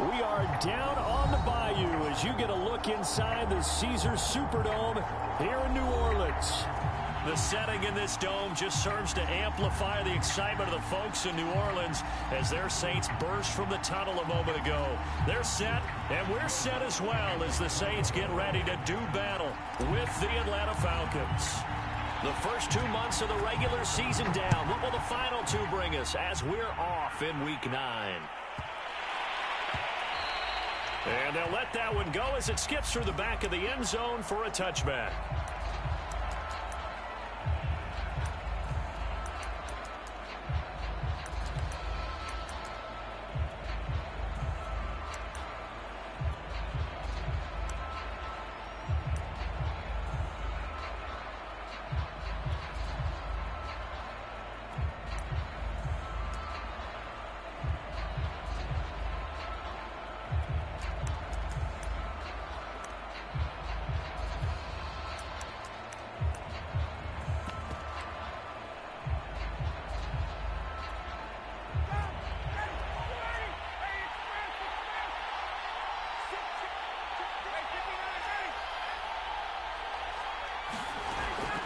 We are down on the bayou as you get a look inside the Caesars Superdome here in New Orleans. The setting in this dome just serves to amplify the excitement of the folks in New Orleans as their Saints burst from the tunnel a moment ago. They're set, and we're set as well as the Saints get ready to do battle with the Atlanta Falcons. The first 2 months of the regular season down. What will the final two bring us as we're off in Week 9? And they'll let that one go as it skips through the back of the end zone for a touchback.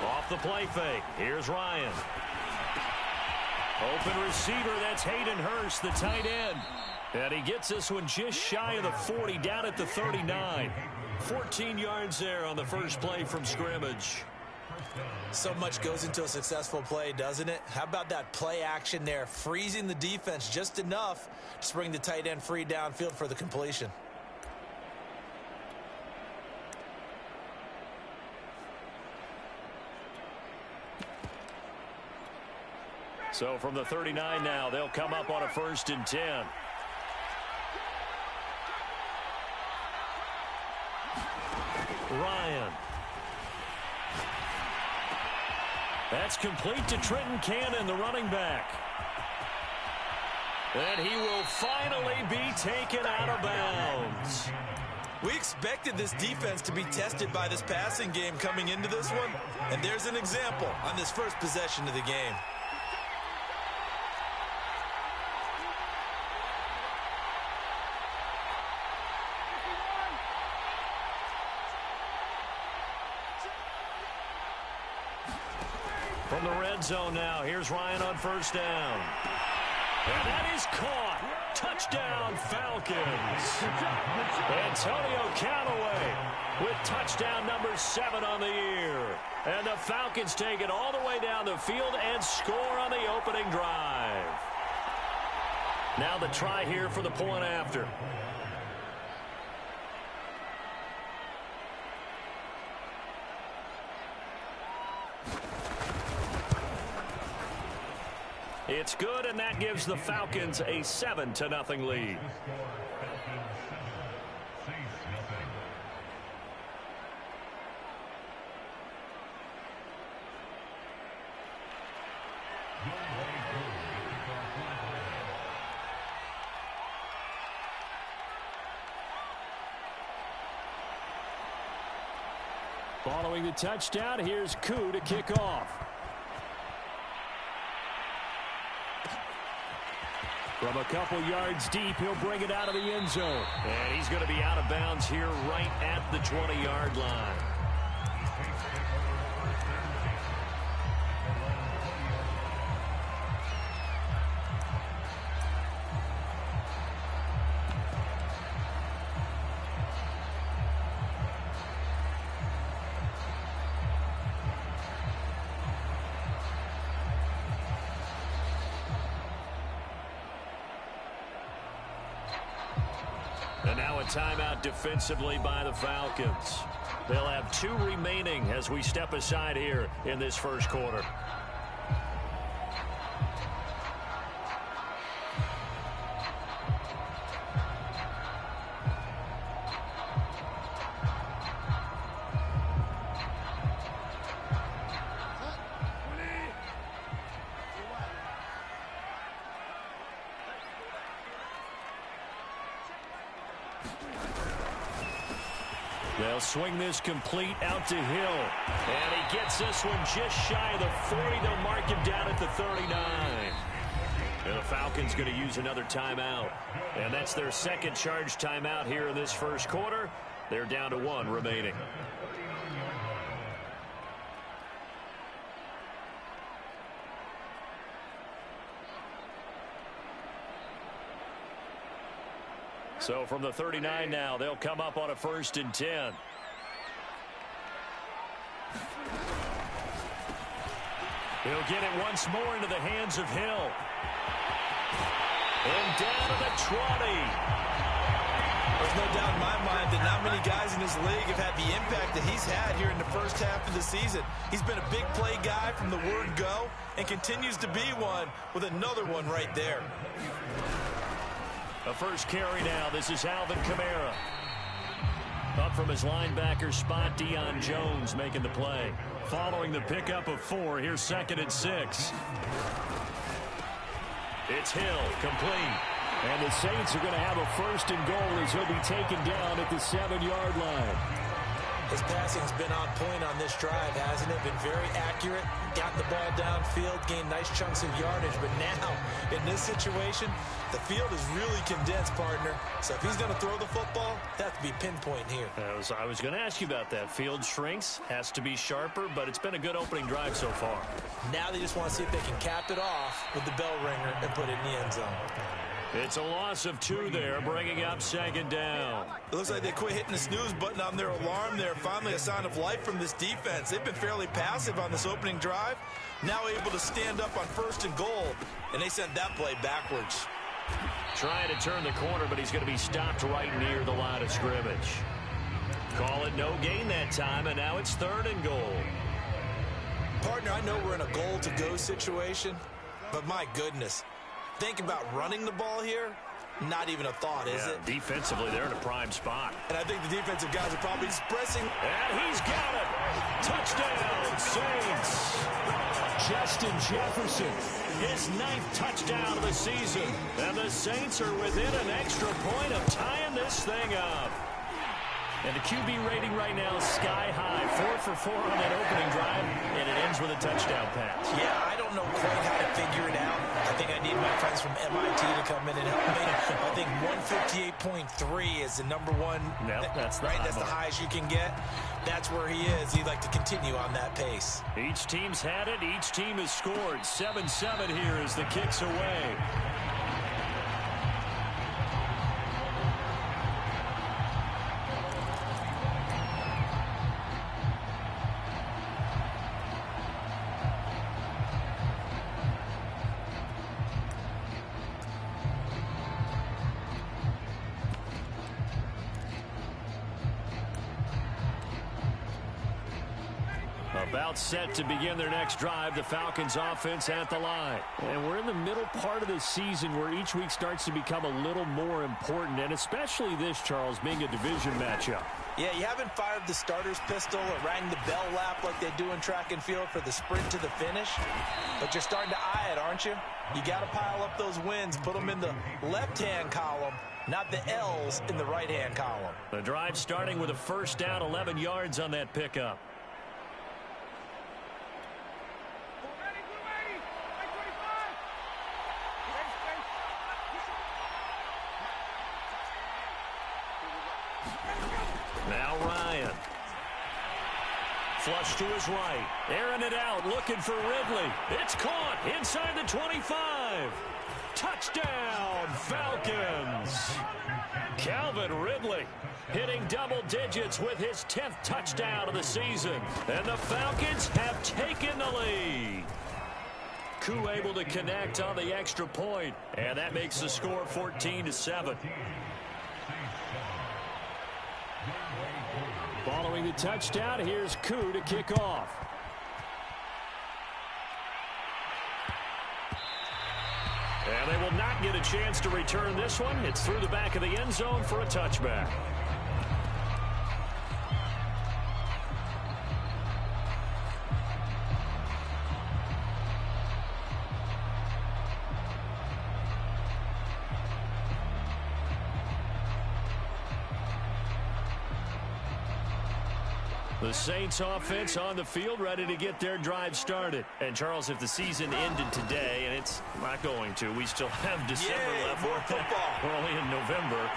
Off the play fake. Here's Ryan. Open receiver. That's Hayden Hurst, the tight end. And he gets this one just shy of the 40, down at the 39. 14 yards there on the first play from scrimmage. So much goes into a successful play, doesn't it? How about that play action there, freezing the defense just enough to bring the tight end free downfield for the completion. So from the 39 now, they'll come up on a 1st and 10. Ryan. That's complete to Trenton Cannon, the running back. And he will finally be taken out of bounds. We expected this defense to be tested by this passing game coming into this one, and there's an example on this first possession of the game. From the red zone now, here's Ryan on 1st down. And that is caught. Touchdown, Falcons. Antonio Callaway with touchdown number 7 on the year. And the Falcons take it all the way down the field and score on the opening drive. Now the try here for the point after. It's good, and that gives the Falcons a 7-0 lead. Following the touchdown, here's Koo to kick off. From a couple yards deep, he'll bring it out of the end zone. And he's going to be out of bounds here right at the 20-yard line. And now a timeout defensively by the Falcons. They'll have 2 remaining as we step aside here in this first quarter. They'll swing this complete out to Hill. And he gets this one just shy of the 40. They'll mark him down at the 39. And the Falcons going to use another timeout. And that's their second charge timeout here in this first quarter. They're down to 1 remaining. So from the 39 now, they'll come up on a 1st and 10. He'll get it once more into the hands of Hill. And down to the 20. There's no doubt in my mind that not many guys in this league have had the impact that he's had here in the first half of the season. He's been a big play guy from the word go and continues to be one with another one right there. The first carry now. This is Alvin Kamara. Up from his linebacker spot, Deion Jones making the play. Following the pickup of 4, here's 2nd and 6. It's Hill, complete. And the Saints are going to have a 1st and goal as he'll be taken down at the 7-yard line. His passing's been on point on this drive, hasn't it? Been very accurate, got the ball downfield, gained nice chunks of yardage. But now, in this situation, the field is really condensed, partner. So if he's going to throw the football, that has to be pinpoint here. I was going to ask you about that. Field shrinks, has to be sharper, but it's been a good opening drive so far. Now they just want to see if they can cap it off with the bell ringer and put it in the end zone. It's a loss of 2 there, bringing up 2nd down. It looks like they quit hitting the snooze button on their alarm there. Finally a sign of life from this defense. They've been fairly passive on this opening drive. Now able to stand up on 1st and goal, and they sent that play backwards. Trying to turn the corner, but he's going to be stopped right near the line of scrimmage. Call it no gain that time, and now it's 3rd and goal. Partner, I know we're in a goal-to-go situation, but my goodness. Think about running the ball here, not even a thought, is it? Defensively, they're in a prime spot. And I think the defensive guys are probably expressing. And he's got it. Touchdown, Saints. Justin Jefferson, his 9th touchdown of the season. And the Saints are within an extra point of tying this thing up. And the QB rating right now is sky high. 4 for 4 on that opening drive, and it ends with a touchdown pass. Yeah, I don't know quite how to figure it out. I think I need my friends from MIT to come in and help me. I think 158.3 is the number one. Yep, that's the right. That's the highest you can get. That's where he is. He'd like to continue on that pace. Each team's had it. Each team has scored. 7-7 here as the kick's away. About set to begin their next drive, the Falcons offense at the line. And we're in the middle part of the season where each week starts to become a little more important, and especially this, Charles, being a division matchup. Yeah, you haven't fired the starter's pistol or rang the bell lap like they do in track and field for the sprint to the finish, but you're starting to eye it, aren't you? You got to pile up those wins, put them in the left-hand column, not the L's in the right-hand column. The drive starting with a 1st down, 11 yards on that pickup. Now Ryan. Flush to his right. Airing it out, looking for Ridley. It's caught inside the 25. Touchdown, Falcons. Calvin Ridley hitting double digits with his 10th touchdown of the season. And the Falcons have taken the lead. Koo able to connect on the extra point, and that makes the score 14-7. Following the touchdown, here's Koo to kick off. And they will not get a chance to return this one. It's through the back of the end zone for a touchback. The Saints offense on the field, ready to get their drive started. And Charles, if the season ended today and It's not going to. We still have December left. More football. We're only in November.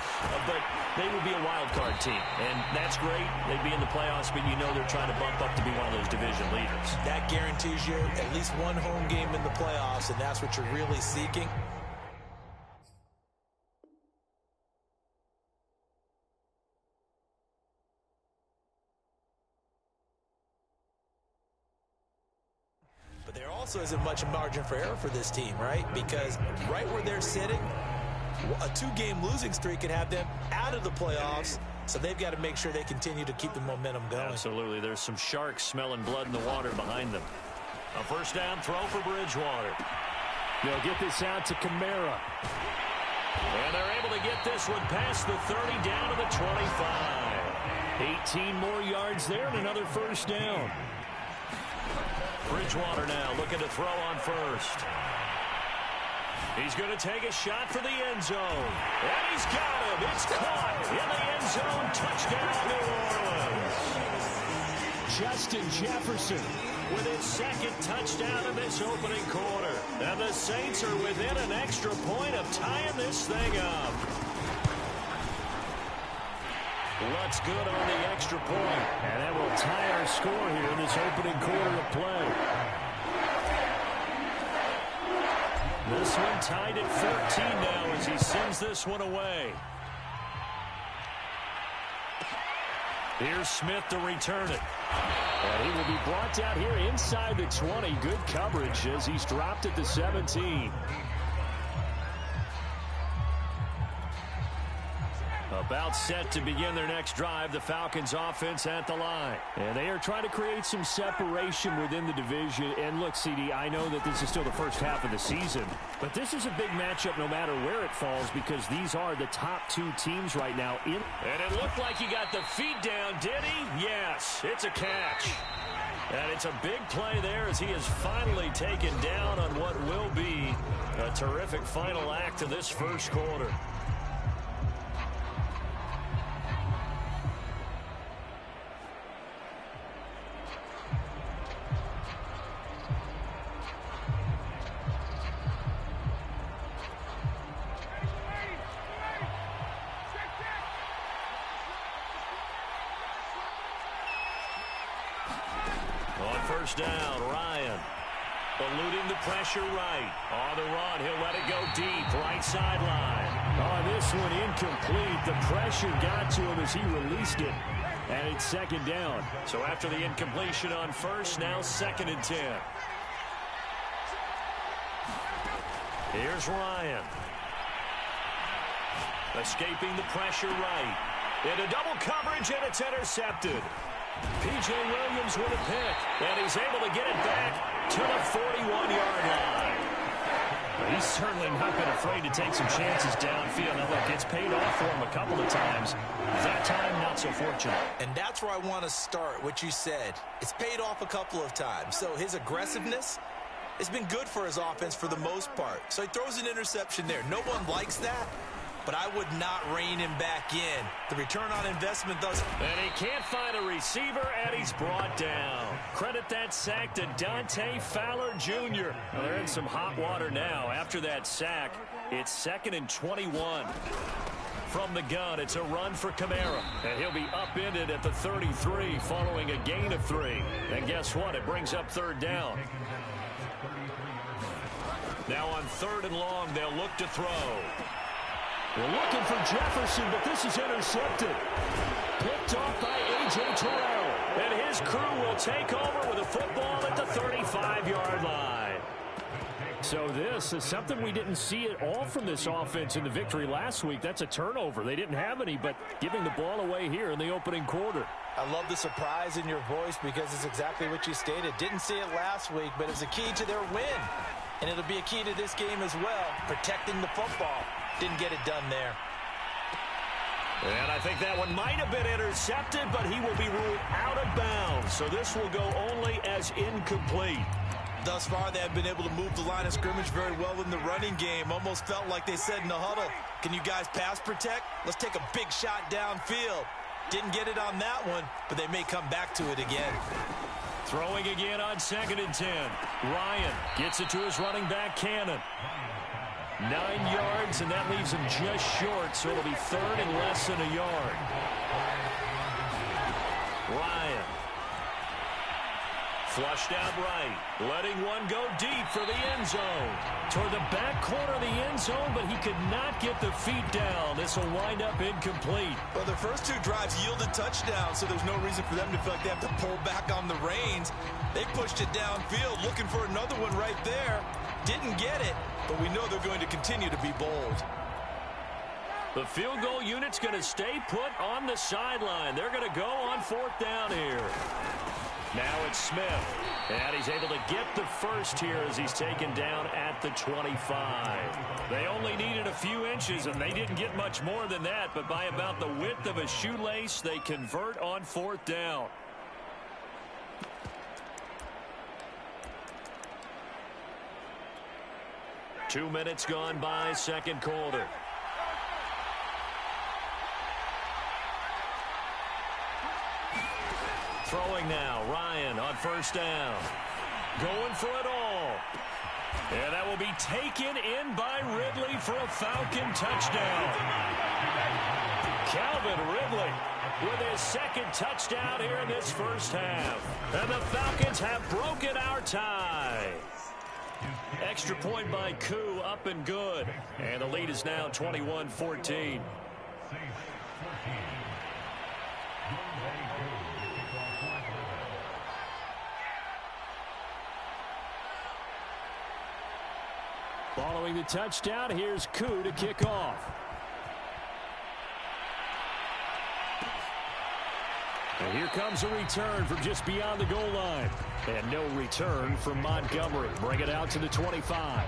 But they would be a wild card team. And that's great. They'd be in the playoffs, but you know they're trying to bump up to be one of those division leaders. That guarantees you at least one home game in the playoffs, and that's what you're really seeking. There also isn't much margin for error for this team, right? Because right where they're sitting, a 2-game losing streak could have them out of the playoffs, so they've got to make sure they continue to keep the momentum going. Absolutely. There's some sharks smelling blood in the water behind them. A first down throw for Bridgewater. They'll get this out to Kamara. And they're able to get this one past the 30 down to the 25. 18 more yards there and another first down. Bridgewater now looking to throw on first. He's going to take a shot for the end zone. And he's got him. It's caught in the end zone. Touchdown, New Orleans. Justin Jefferson with his second touchdown in this opening quarter. And the Saints are within an extra point of tying this thing up. Looks good on the extra point. And that will tie our score here in this opening quarter of play. This one tied at 14 now as he sends this one away. Here's Smith to return it. And he will be brought down here inside the 20. Good coverage as he's dropped at the 17. About set to begin their next drive, the Falcons offense at the line. And they are trying to create some separation within the division. And look, CD, I know that this is still the first half of the season, but this is a big matchup no matter where it falls because these are the top 2 teams right now. And it looked like he got the feet down, did he? Yes, it's a catch. And it's a big play there as he is finally taken down on what will be a terrific final act of this first quarter. First down, Ryan. Eluding the pressure right. On the run, he'll let it go deep. Right sideline. Oh, this one incomplete. The pressure got to him as he released it. And it's second down. So after the incompletion on first, now 2nd and 10. Here's Ryan. Escaping the pressure right. Into double coverage, and it's intercepted. P.J. Williams with a pick, and he's able to get it back to the 41-yard line. He's certainly not been afraid to take some chances downfield. Now, look, it's paid off for him a couple of times. That time, not so fortunate. And that's where I want to start, what you said. It's paid off a couple of times. So his aggressiveness has been good for his offense for the most part. So he throws an interception there. No one likes that. But I would not rein him back in. The return on investment does. And he can't find a receiver, and he's brought down. Credit that sack to Dante Fowler Jr. Well, they're in some hot water now. After that sack, it's 2nd and 21. From the gun, it's a run for Kamara. And he'll be upended at the 33 following a gain of 3. And guess what? It brings up 3rd down. Now on 3rd and long, they'll look to throw. We're looking for Jefferson, but this is intercepted. Picked off by A.J. Terrell. And his crew will take over with a football at the 35-yard line. So this is something we didn't see at all from this offense in the victory last week. That's a turnover. They didn't have any, but giving the ball away here in the opening quarter. I love the surprise in your voice because it's exactly what you stated. Didn't see it last week, but it's a key to their win. And it'll be a key to this game as well, protecting the football. Didn't get it done there. And I think that one might have been intercepted, but he will be ruled out of bounds. So this will go only as incomplete. Thus far, they have been able to move the line of scrimmage very well in the running game. Almost felt like they said in the huddle, can you guys pass protect? Let's take a big shot downfield. Didn't get it on that one, but they may come back to it again. Throwing again on 2nd and 10. Ryan gets it to his running back, Cannon. 9 yards, and that leaves him just short, so it'll be 3rd and less than a yard. Ryan. Flushed out right, letting one go deep for the end zone. Toward the back corner of the end zone, but he could not get the feet down. This will wind up incomplete. Well, their first 2 drives yielded touchdowns, so there's no reason for them to feel like they have to pull back on the reins. They pushed it downfield, looking for another one right there. Didn't get it, but we know they're going to continue to be bold. The field goal unit's going to stay put on the sideline. They're going to go on 4th down here. Now it's Smith, and he's able to get the first here as he's taken down at the 25. They only needed a few inches, and they didn't get much more than that, but by about the width of a shoelace, they convert on 4th down. Two minutes gone by, second quarter. Throwing now, Ryan on 1st down. Going for it all. And that will be taken in by Ridley for a Falcon touchdown. Calvin Ridley with his 2nd touchdown here in this first half. And the Falcons have broken our tie. Extra point by Koo, up and good. And the lead is now 21-14. Following the touchdown, here's Koo to kick off. And here comes a return from just beyond the goal line. And no return from Montgomery. Bring it out to the 25.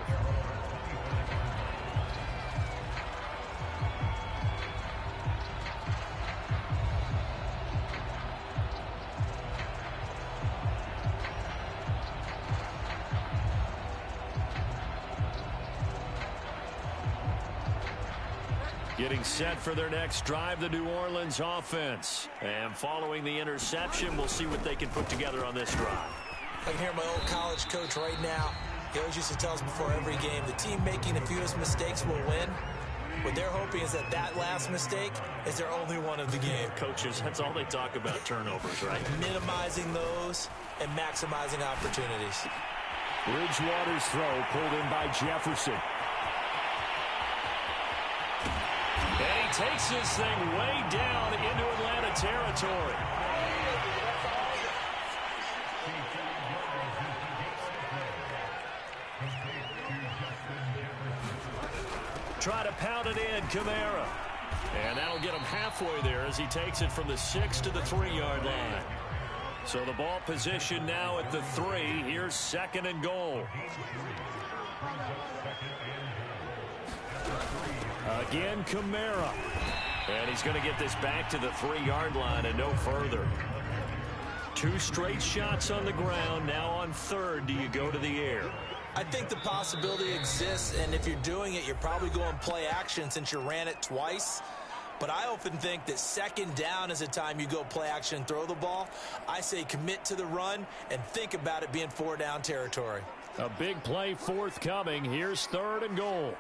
Getting set for their next drive, the New Orleans offense. And following the interception, we'll see what they can put together on this drive. I can hear my old college coach right now. He always used to tell us before every game, the team making the fewest mistakes will win. What they're hoping is that that last mistake is their only one of the game. Coaches, that's all they talk about, turnovers, right? Minimizing those and maximizing opportunities. Bridgewater's throw pulled in by Jefferson. And he takes this thing way down into Atlanta territory. Try to pound it in, Kamara. And that'll get him halfway there as he takes it from the 6 to the 3-yard line. So the ball position now at the 3. Here's 2nd and goal. Again, Kamara. And he's going to get this back to the 3-yard line and no further. 2 straight shots on the ground. Now on 3rd, do you go to the air? I think the possibility exists, and if you're doing it, you're probably going play action since you ran it twice. But I often think that 2nd down is a time you go play action and throw the ball. I say commit to the run and think about it being 4-down territory. A big play forthcoming. Here's 3rd and goal.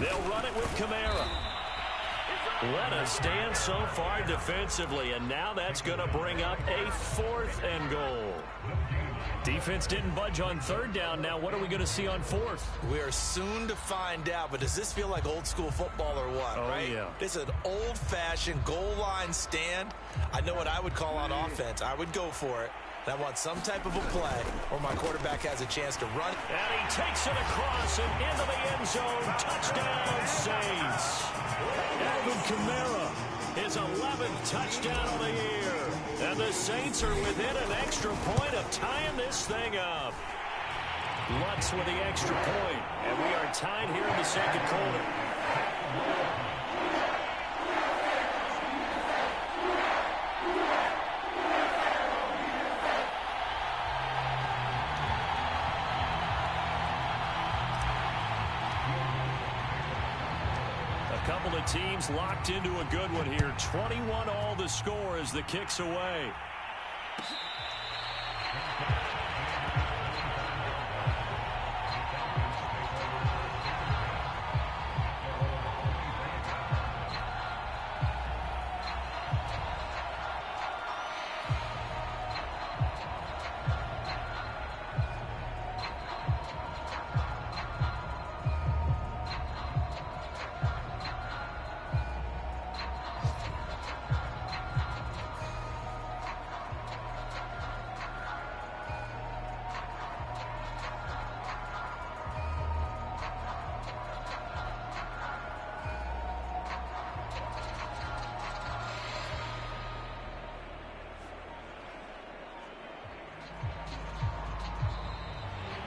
They'll run it with Kamara. What a stand so far defensively, and now that's going to bring up a 4th and goal. Defense didn't budge on 3rd down. Now what are we going to see on 4th? We are soon to find out, but does this feel like old school football or what, right? Yeah. This is an old-fashioned goal line stand. I know what I would call on offense. I would go for it. And I want some type of a play where my quarterback has a chance to run. And he takes it across and into the end zone. Touchdown, Saints. Alvin Kamara, his 11th touchdown of the year. And the Saints are within an extra point of tying this thing up. Lutz with the extra point. And we are tied here in the 2nd quarter. couple of teams locked into a good one here. 21 all the score as the kick's away.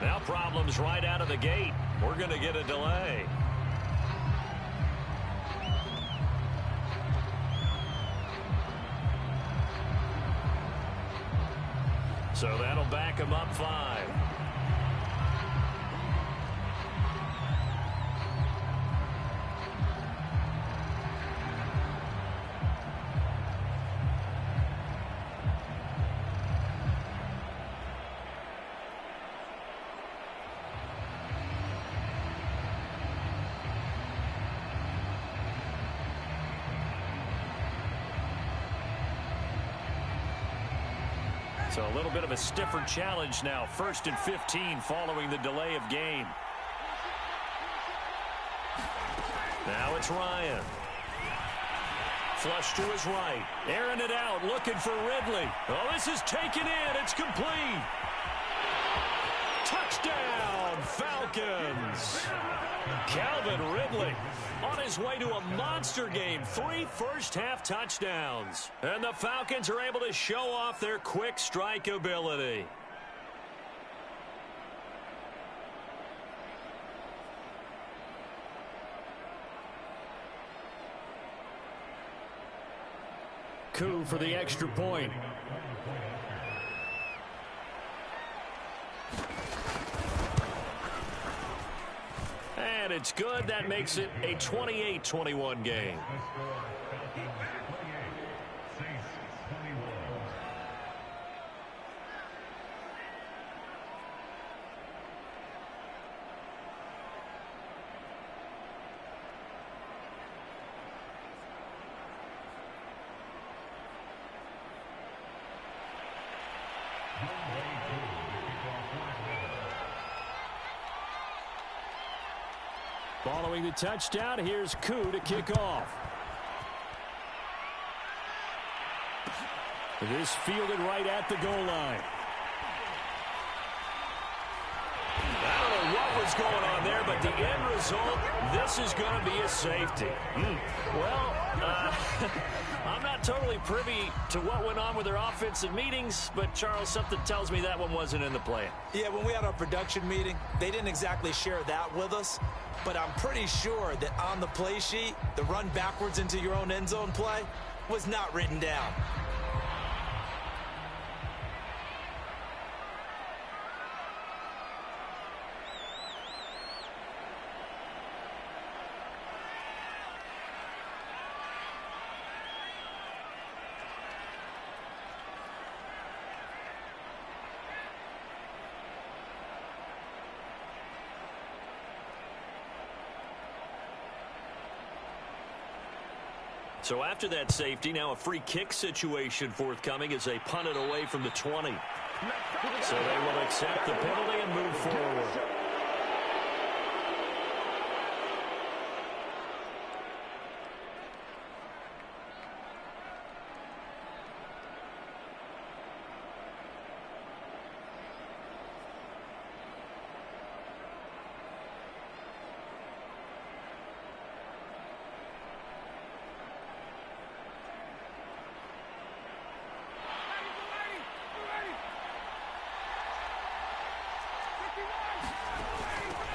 Now problems right out of the gate. We're going to get a delay. So that'll back him up 5. So a little bit of a stiffer challenge now. 1st and 15 following the delay of game. Now it's Ryan. Flush to his right. Airing it out, looking for Ridley. Oh, this is taken in. It's complete. Touchdown, Falcons. Calvin Ridley on his way to a monster game. 3 first-half touchdowns. And the Falcons are able to show off their quick strike ability. Coup for the extra point. And it's good. That makes it a 28-21 game. Following the touchdown, here's Coup to kick off. This fielded right at the goal line. I don't know what was going on there, but the end result, this is going to be a safety. Well, I'm not totally privy to what went on with their offensive meetings, but Charles, something tells me that one wasn't in the plan. Yeah, when we had our production meeting, they didn't exactly share that with us, but I'm pretty sure that on the play sheet, the run backwards into your own end zone play was not written down. So after that safety, now a free kick situation forthcoming as they punt it away from the 20. So they will accept the penalty and move forward.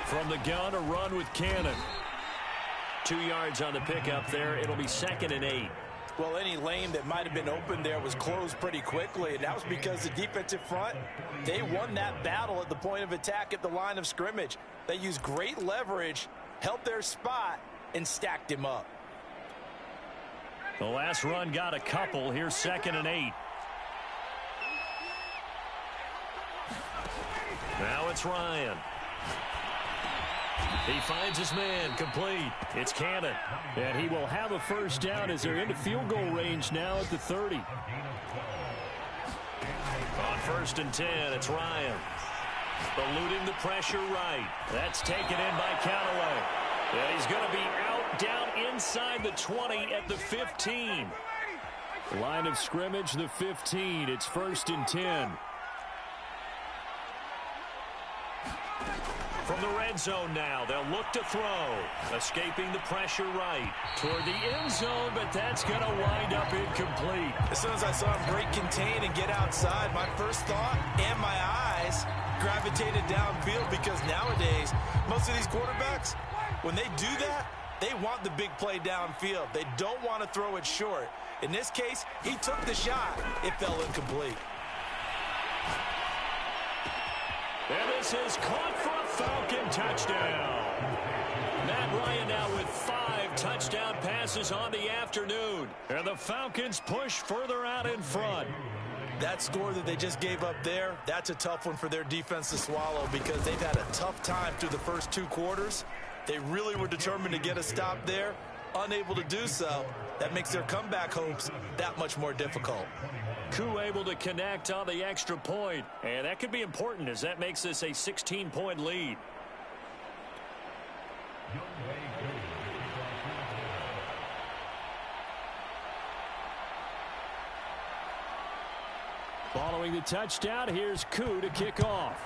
From the gun, a run with Cannon. 2 yards on the pickup there. It'll be 2nd and 8. Well, any lane that might have been open there was closed pretty quickly, and that was because the defensive front, they won that battle at the point of attack at the line of scrimmage. They used great leverage, held their spot, and stacked him up. The last run got a couple. Here's 2nd and 8. Now it's Ryan. He finds his man, complete. It's Cannon. And he will have a first down as they're into field goal range now at the 30. On 1st and 10, it's Ryan. Eluding the pressure right. That's taken in by Callaway. And he's going to be out down inside the 20 at the 15. Line of scrimmage, the 15. It's 1st and 10. From the red zone now, they'll look to throw. Escaping the pressure right toward the end zone, but that's going to wind up incomplete. As soon as I saw him break contain and get outside, my first thought and my eyes gravitated downfield, because nowadays, most of these quarterbacks, when they do that, they want the big play downfield. They don't want to throw it short. In this case, he took the shot. It fell incomplete. And this is caught for a Falcon touchdown. Matt Ryan now with 5 touchdown passes on the afternoon. And the Falcons push further out in front. That score that they just gave up there, that's a tough one for their defense to swallow, because they've had a tough time through the first 2 quarters. They really were determined to get a stop there, unable to do so. That makes their comeback hopes that much more difficult. Koo able to connect on the extra point, and that could be important as that makes this a 16-point lead. Following the touchdown, here's Koo to kick off.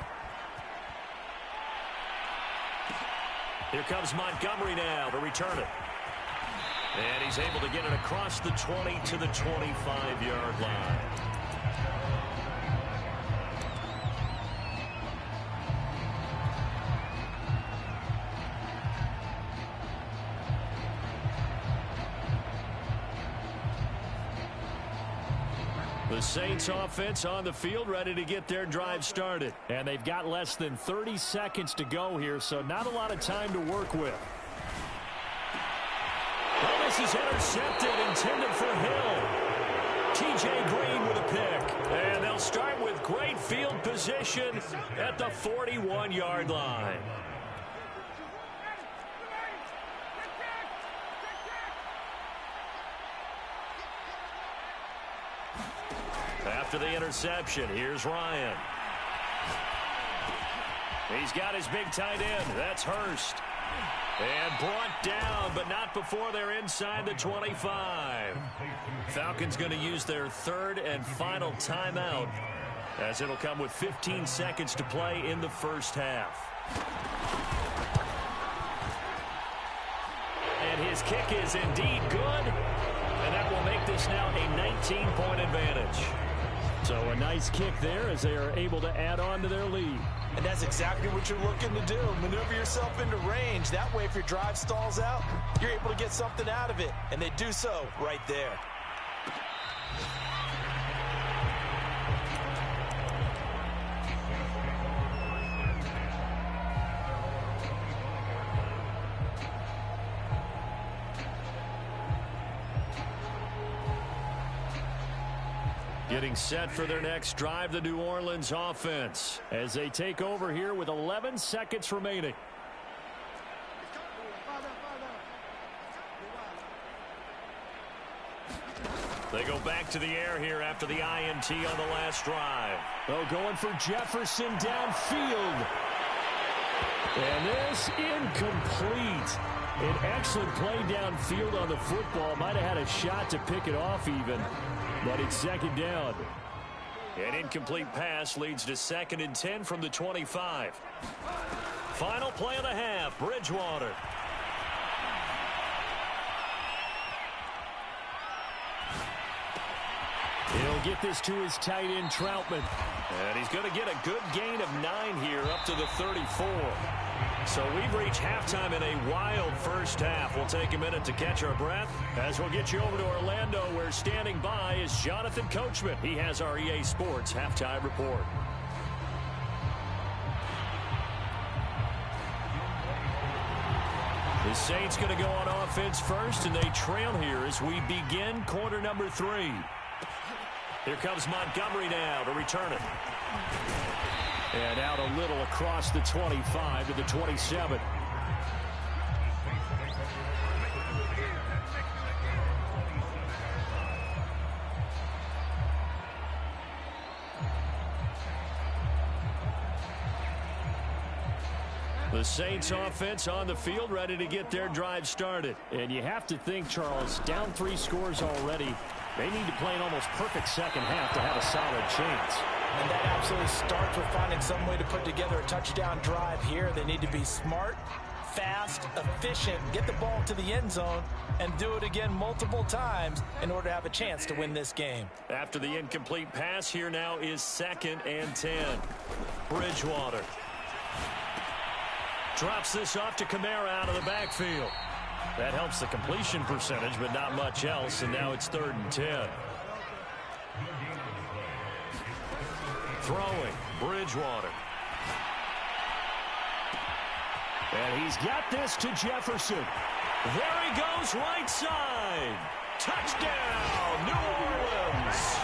Here comes Montgomery now to return it. And he's able to get it across the 20 to the 25-yard line. The Saints offense on the field, ready to get their drive started. And they've got less than 30 seconds to go here, so not a lot of time to work with. Well, this is intercepted, intended for Hill. T.J. Green with a pick. And they'll start with great field position at the 41-yard line. After the interception, here's Ryan. He's got his big tight end. That's Hurst. And brought down, but not before they're inside the 25. Falcons going to use their 3rd and final timeout, as it'll come with 15 seconds to play in the first half. And his kick is indeed good, and that will make this now a 19-point advantage. So a nice kick there as they are able to add on to their lead. And that's exactly what you're looking to do. Maneuver yourself into range. That way, if your drive stalls out, you're able to get something out of it. And they do so right there. Getting set for their next drive, the New Orleans offense, as they take over here with 11 seconds remaining. They go back to the air here after the INT on the last drive. Oh, going for Jefferson downfield. And this incomplete. An excellent play downfield on the football. Might have had a shot to pick it off even. But it's 2nd down. An incomplete pass leads to 2nd and 10 from the 25. Final play of the half, Bridgewater. He'll get this to his tight end, Troutman. And he's going to get a good gain of 9 here up to the 34. So we've reached halftime in a wild first half. We'll take a minute to catch our breath as we'll get you over to Orlando, where standing by is Jonathan Coachman. He has our EA Sports halftime report. The Saints going to go on offense first, and they trail here as we begin quarter number 3. Here comes Montgomery now to return it. And out a little across the 25 to the 27. The Saints offense on the field, ready to get their drive started. And you have to think, Charles, down 3 scores already. They need to play an almost perfect second half to have a solid chance. And that absolutely starts with finding some way to put together a touchdown drive here. They need to be smart, fast, efficient, get the ball to the end zone, and do it again multiple times in order to have a chance to win this game. After the incomplete pass, here now is 2nd and 10. Bridgewater drops this off to Kamara out of the backfield. That helps the completion percentage, but not much else, and now it's 3rd and 10. Throwing, Bridgewater. And he's got this to Jefferson. There he goes, right side. Touchdown, New Orleans.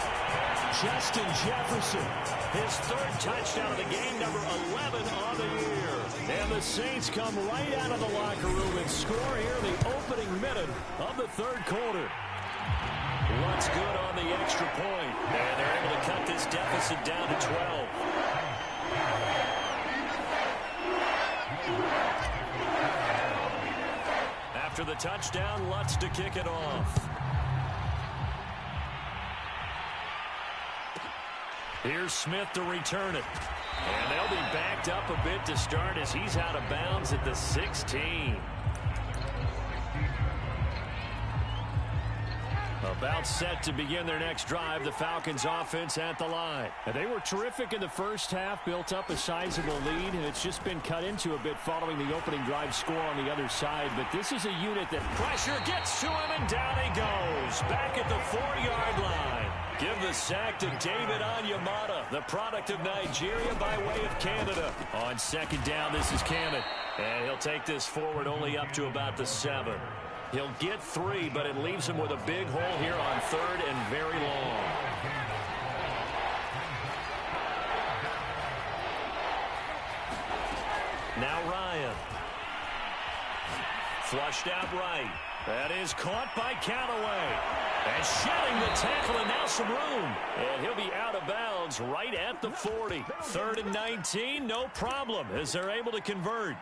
Justin Jefferson, his 3rd touchdown of the game, number 11 on the year. And the Saints come right out of the locker room and score here the opening minute of the 3rd quarter. What's good on the extra point. And they're able to cut this deficit down to 12. After the touchdown, Lutz to kick it off. Here's Smith to return it. And they'll be backed up a bit to start as he's out of bounds at the 16. About set to begin their next drive, the Falcons offense at the line. And they were terrific in the first half, built up a sizable lead, and it's just been cut into a bit following the opening drive score on the other side. But this is a unit that pressure gets to him, and down he goes. Back at the 4-yard line. Give the sack to David Onyemata, the product of Nigeria by way of Canada. On 2nd down, this is Cannon. And he'll take this forward only up to about the 7. He'll get 3, but it leaves him with a big hole here on 3rd and very long. Now Ryan. Flushed out right. That is caught by Callaway. And shedding the tackle, and now some room. And he'll be out of bounds right at the 40. 3rd and 19, no problem, as they're able to convert.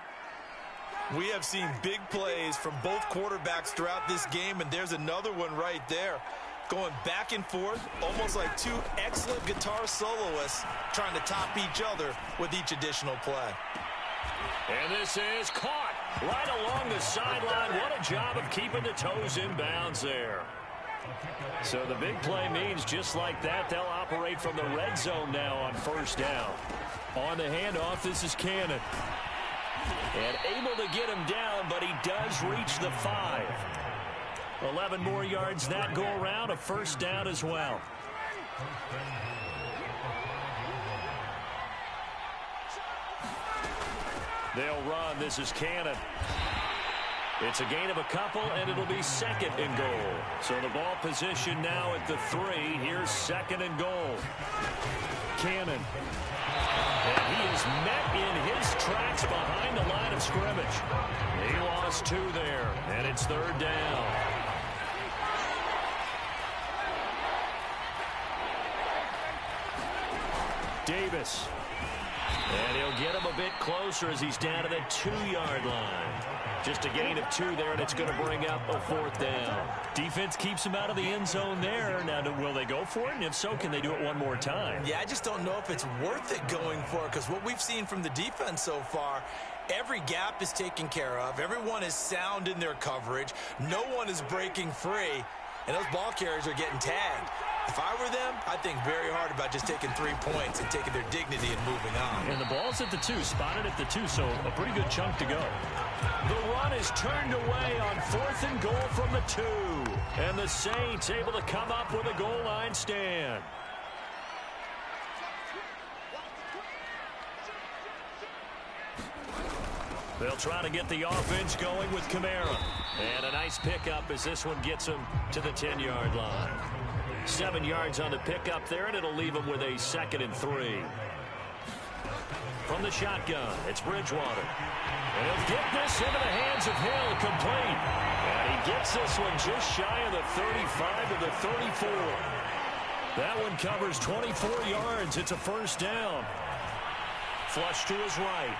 We have seen big plays from both quarterbacks throughout this game, and there's another one right there. Going back and forth, almost like 2 excellent guitar soloists trying to top each other with each additional play. And this is caught right along the sideline. What a job of keeping the toes in bounds there. So the big play means just like that, they'll operate from the red zone now on 1st down. On the handoff, this is Cannon. And able to get him down, but he does reach the 5. 11 more yards that go around, a 1st down as well. They'll run. This is Cannon. It's a gain of a couple, and it'll be 2nd and goal. So the ball position now at the 3. Here's 2nd and goal. Cannon. And he is met in his tracks behind the line of scrimmage. He lost 2 there, and it's 3rd down. Davis. And he'll get him a bit closer as he's down to the 2-yard line. Just a gain of 2 there, and it's going to bring up a 4th down. Defense keeps him out of the end zone there. Now, will they go for it? And if so, can they do it one more time? Yeah, I just don't know if it's worth it going for it, because what we've seen from the defense so far, every gap is taken care of. Everyone is sound in their coverage. No one is breaking free, and those ball carriers are getting tagged. If I were them, I'd think very hard about just taking 3 points and taking their dignity and moving on. And the ball's at the 2, spotted at the 2, so a pretty good chunk to go. The run is turned away on 4th and goal from the 2. And the Saints able to come up with a goal line stand. They'll try to get the offense going with Kamara. And a nice pickup as this one gets him to the 10-yard line. 7 yards on the pickup there, and it'll leave him with a 2nd and 3. From the shotgun, it's Bridgewater. And he'll get this into the hands of Hill, complete. And he gets this one just shy of the 35 to the 34. That one covers 24 yards. It's a first down. Flush to his right.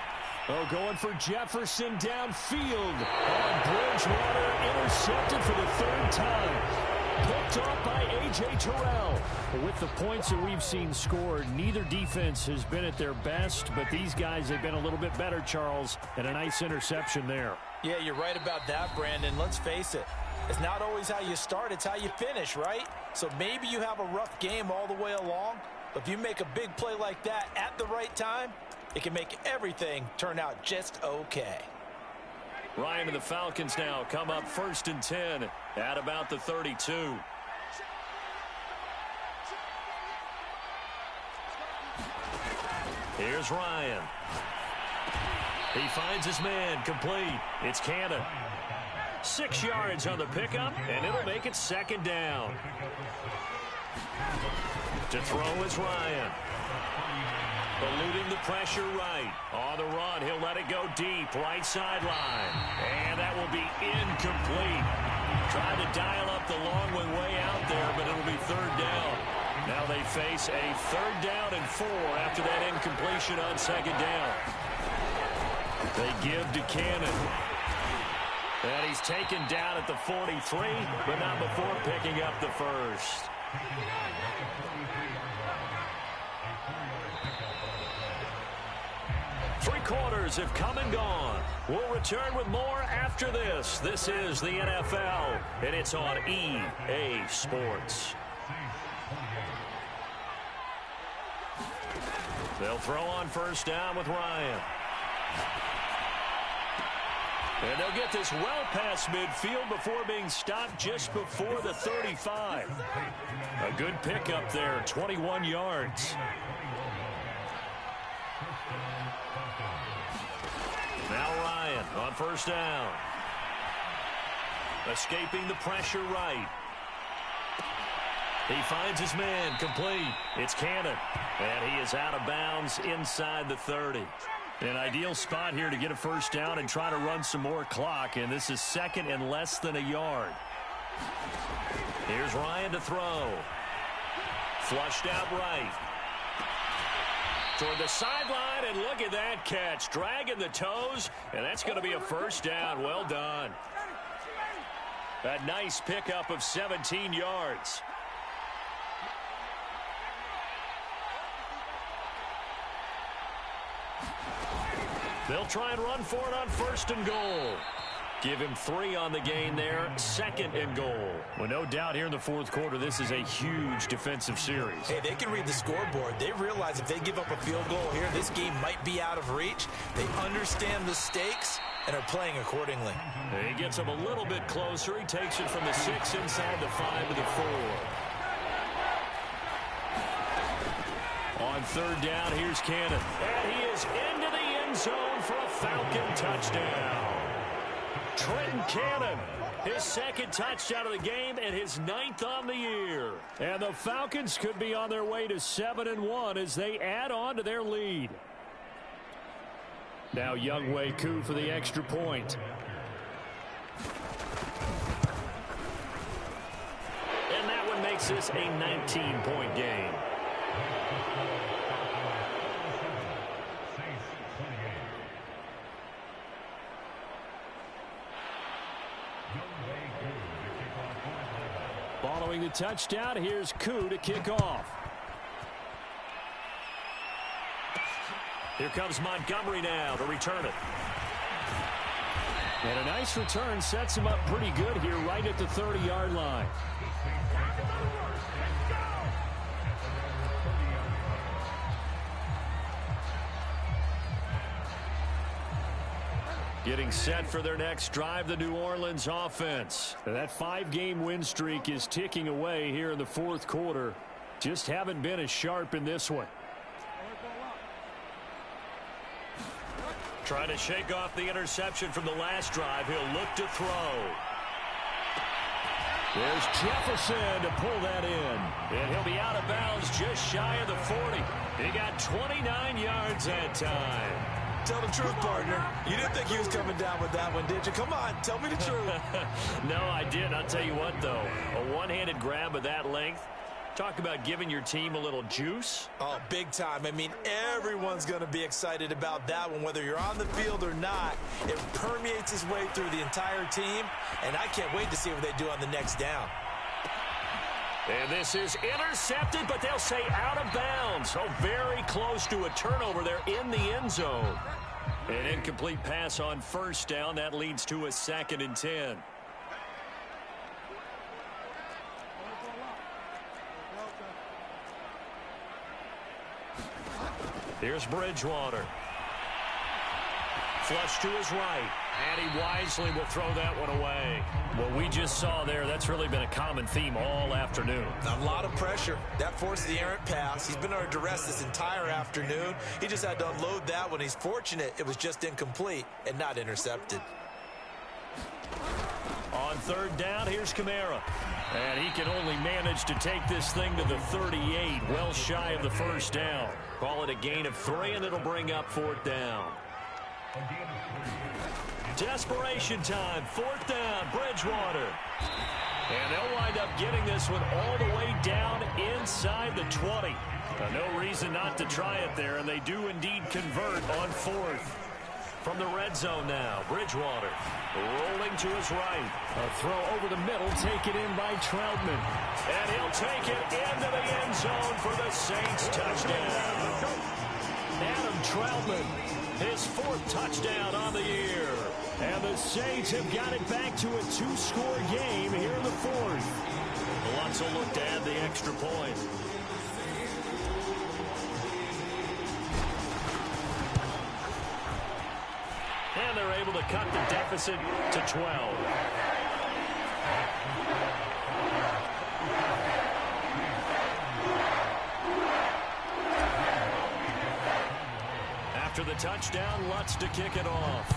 Oh, going for Jefferson downfield. Oh, Bridgewater intercepted for the 3rd time. Picked off by A.J. Terrell. With the points that we've seen scored, neither defense has been at their best, but these guys have been a little bit better, Charles, and a nice interception there. Yeah, you're right about that, Brandon. Let's face it. It's not always how you start, it's how you finish, right? So maybe you have a rough game all the way along, but if you make a big play like that at the right time, it can make everything turn out just okay. Ryan and the Falcons now come up 1st and 10 at about the 32. Here's Ryan. He finds his man, complete. It's Cannon. 6 yards on the pickup, and it'll make it 2nd down. To throw is Ryan. Eluding the pressure right. On the run, he'll let it go deep, right sideline. And that will be incomplete. Trying to dial up the long way out there, but it'll be 3rd down. Now they face a 3rd down and 4 after that incompletion on 2nd down. They give to Cannon. And he's taken down at the 43, but not before picking up the first. Three quarters have come and gone. We'll return with more after this. This is the NFL, and it's on EA Sports. They'll throw on 1st down with Ryan. And they'll get this well past midfield before being stopped just before the 35. A good pickup there, 21 yards. Now Ryan on 1st down. Escaping the pressure right. He finds his man, complete. It's Cannon. And he is out of bounds inside the 30. An ideal spot here to get a 1st down and try to run some more clock. And this is 2nd and less than a yard. Here's Ryan to throw. Flushed out right. Toward the sideline, and look at that catch. Dragging the toes, and that's going to be a 1st down. Well done. A nice pickup of 17 yards. They'll try and run for it on 1st and goal. Give him 3 on the gain there, 2nd and goal. Well, no doubt here in the 4th quarter, this is a huge defensive series. Hey, they can read the scoreboard. They realize if they give up a field goal here, this game might be out of reach. They understand the stakes and are playing accordingly. He gets him a little bit closer. He takes it from the 6 inside the 5 to the 4. On 3rd down, here's Cannon. And he is into the end zone for a Falcon touchdown. Trenton Cannon, his 2nd touchdown of the game and his 9th on the year. And the Falcons could be on their way to 7-1 as they add on to their lead. Now Younghoe Koo for the extra point. And that one makes this a 19-point game. Following the touchdown, here's Koo to kick off. Here comes Montgomery now to return it. And a nice return sets him up pretty good here right at the 30-yard line. Getting set for their next drive, the New Orleans offense. That 5-game win streak is ticking away here in the 4th quarter. Just haven't been as sharp in this one. Trying to shake off the interception from the last drive. He'll look to throw. There's Jefferson to pull that in. And he'll be out of bounds just shy of the 40. He got 29 yards that time. Tell the truth, partner. You didn't think he was coming down with that one, did you? Come on, tell me the truth. No, I didn't. I'll tell you what, though. A one-handed grab of that length. Talk about giving your team a little juice. Oh, big time. I mean, everyone's going to be excited about that one, whether you're on the field or not. It permeates its way through the entire team, and I can't wait to see what they do on the next down. And this is intercepted, but they'll say out of bounds. So very close to a turnover there in the end zone. An incomplete pass on first down. That leads to a 2nd and 10. Here's Bridgewater. Flush to his right. And he wisely will throw that one away. What we just saw there, that's really been a common theme all afternoon. A lot of pressure. That forced the errant pass. He's been under duress this entire afternoon. He just had to unload that one. He's fortunate it was just incomplete and not intercepted. On 3rd down, here's Kamara. And he can only manage to take this thing to the 38, well shy of the first down. Call it a gain of 3, and it'll bring up 4th down. Desperation time, 4th down, Bridgewater. And they'll wind up getting this one all the way down inside the 20. No reason not to try it there, and they do indeed convert on 4th. From the red zone now, Bridgewater rolling to his right. A throw over the middle, taken in by Troutman. And he'll take it into the end zone for the Saints touchdown. Adam Troutman, his 4th touchdown on the year. And the Saints have got it back to a 2-score game here in the 4th. Lutz will look to add the extra point. And they're able to cut the deficit to 12. After the touchdown, Lutz to kick it off.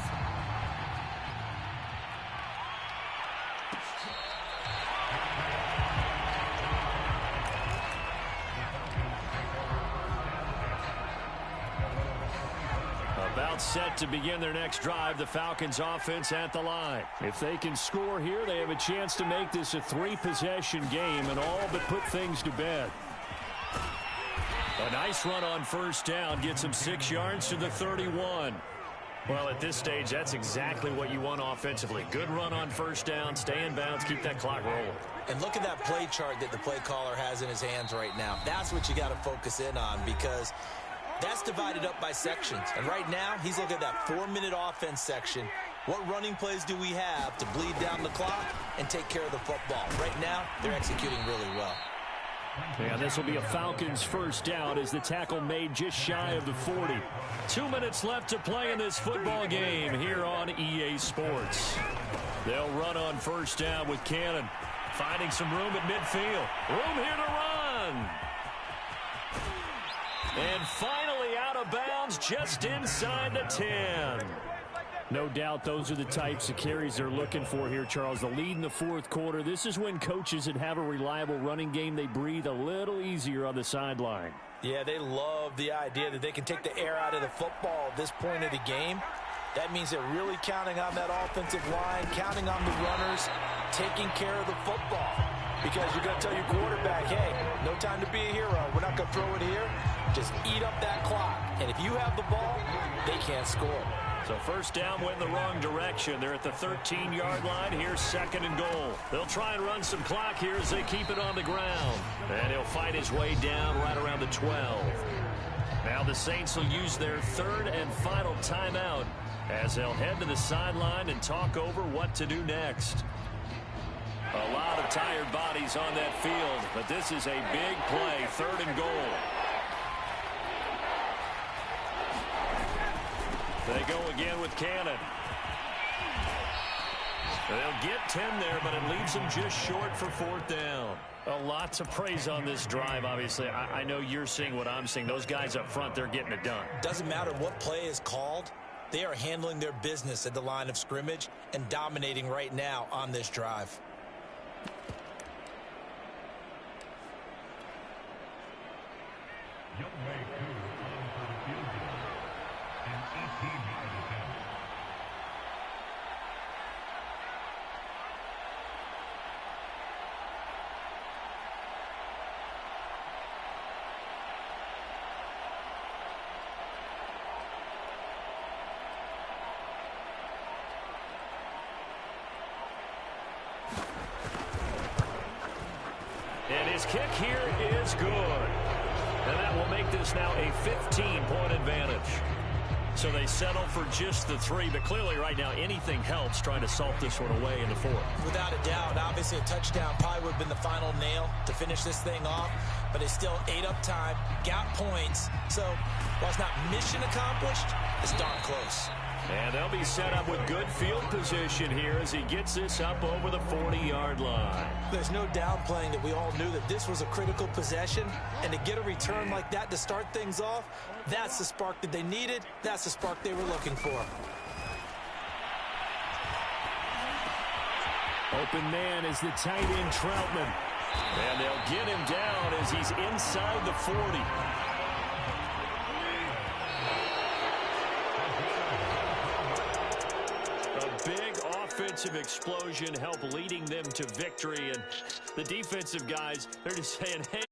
About set to begin their next drive, the Falcons offense at the line. If they can score here, they have a chance to make this a 3-possession game and all but put things to bed. A nice run on first down gets him 6 yards to the 31. Well, at this stage, that's exactly what you want offensively. Good run on first down, stay in bounds, keep that clock rolling. And look at that play chart that the play caller has in his hands right now. That's what you got to focus in on, because that's divided up by sections. And right now, he's looking at that 4-minute offense section. What running plays do we have to bleed down the clock and take care of the football? Right now, they're executing really well. And this will be a Falcons first down as the tackle made just shy of the 40. 2 minutes left to play in this football game here on EA Sports. They'll run on first down with Cannon. Finding some room at midfield. Room here to run. And finally out of bounds just inside the 10. No doubt those are the types of carries they're looking for here, Charles. The lead in the 4th quarter. This is when coaches that have a reliable running game, they breathe a little easier on the sideline. Yeah, they love the idea that they can take the air out of the football at this point of the game. That means they're really counting on that offensive line, counting on the runners, taking care of the football. Because you're going to tell your quarterback, hey, no time to be a hero. We're not going to throw it here. Just eat up that clock. And if you have the ball, they can't score. So first down went in the wrong direction. They're at the 13-yard line. Here's 2nd and goal. They'll try and run some clock here as they keep it on the ground. And he'll fight his way down right around the 12. Now the Saints will use their 3rd and final timeout as they'll head to the sideline and talk over what to do next. A lot of tired bodies on that field, but this is a big play, 3rd and goal. They go again with Cannon. They'll get 10 there, but it leaves them just short for 4th down. A lot to praise on this drive, obviously. I know you're seeing what I'm seeing. Those guys up front, they're getting it done. Doesn't matter what play is called. They are handling their business at the line of scrimmage and dominating right now on this drive. And his kick here is good. And that will make this now a 15-point advantage. So they settle for just the 3, but clearly right now anything helps trying to salt this one away in the 4th. Without a doubt, obviously a touchdown probably would have been the final nail to finish this thing off, but they still ate up time, got points. So while it's not mission accomplished, it's darn close. And they'll be set up with good field position here as he gets this up over the 40-yard line. There's no downplaying that we all knew that this was a critical possession, and to get a return like that to start things off, that's the spark that they needed. That's the spark they were looking for. Open man is the tight end Troutman. And they'll get him down as he's inside the 40. Big offensive explosion help leading them to victory, and the defensive guys, they're just saying, hey,